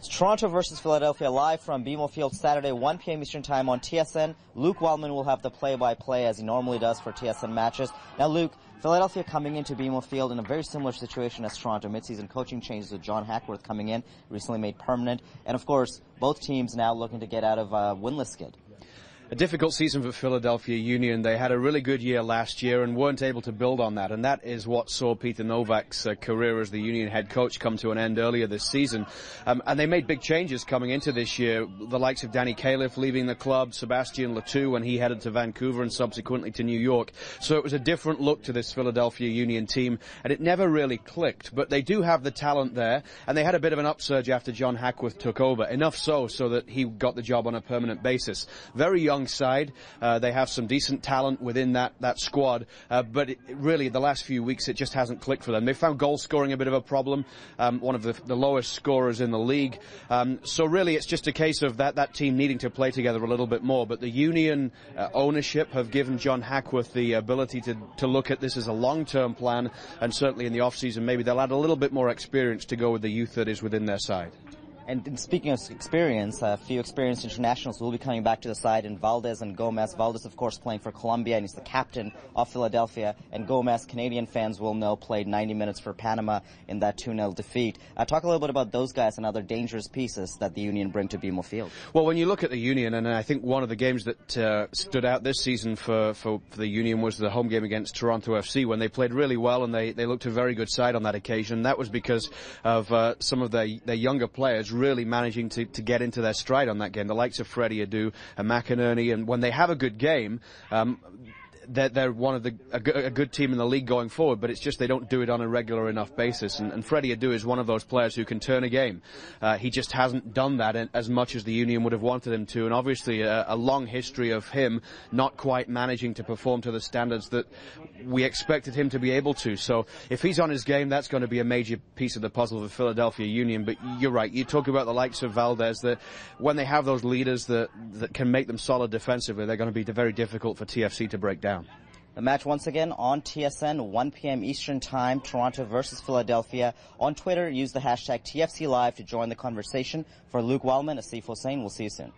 It's Toronto versus Philadelphia live from BMO Field Saturday, 1 p.m. Eastern Time on TSN. Luke Wellman will have the play-by-play as he normally does for TSN matches. Now, Luke, Philadelphia coming into BMO Field in a very similar situation as Toronto. Mid-season coaching changes with John Hackworth coming in, recently made permanent. And, of course, both teams now looking to get out of a winless skid. A difficult season for Philadelphia Union. They had a really good year last year and weren't able to build on that. And that is what saw Peter Novak's career as the Union head coach come to an end earlier this season. And they made big changes coming into this year. The likes of Danny Califf leaving the club, Sebastian Letou when he headed to Vancouver and subsequently to New York. So it was a different look to this Philadelphia Union team. And it never really clicked. But they do have the talent there. And they had a bit of an upsurge after John Hackworth took over. Enough so that he got the job on a permanent basis. Very young side. They have some decent talent within that squad, but really the last few weeks it just hasn't clicked for them. They found goal scoring a bit of a problem, one of the lowest scorers in the league. So really it's just a case of that team needing to play together a little bit more. But the Union ownership have given John Hackworth the ability to look at this as a long-term plan, and certainly in the off-season maybe they'll add a little bit more experience to go with the youth that is within their side. And speaking of experience, a few experienced internationals will be coming back to the side in Valdez and Gomez. Valdez, of course, playing for Colombia, and he's the captain of Philadelphia. And Gomez, Canadian fans will know, played 90 minutes for Panama in that 2-0 defeat. Talk a little bit about those guys and other dangerous pieces that the Union bring to BMO Field. Well, when you look at the Union, and I think one of the games that stood out this season for the Union was the home game against Toronto FC, when they played really well and they looked a very good side on that occasion. That was because of some of their younger players really managing to get into their stride on that game. The likes of Freddie Adu and McInerney, and when they have a good game, they're one of a good team in the league going forward, but it's just they don't do it on a regular enough basis. And Freddie Adu is one of those players who can turn a game. He just hasn't done that as much as the Union would have wanted him to, and obviously a long history of him not quite managing to perform to the standards that we expected him to be able to. So if he's on his game, that's going to be a major piece of the puzzle for Philadelphia Union. But you're right, you talk about the likes of Valdez, that when they have those leaders that can make them solid defensively, they're going to be very difficult for TFC to break down. The match once again on TSN, 1 p.m. Eastern Time, Toronto versus Philadelphia. On Twitter, use the hashtag TFC Live to join the conversation. For Luke Wellman, Asif Hussain, we'll see you soon.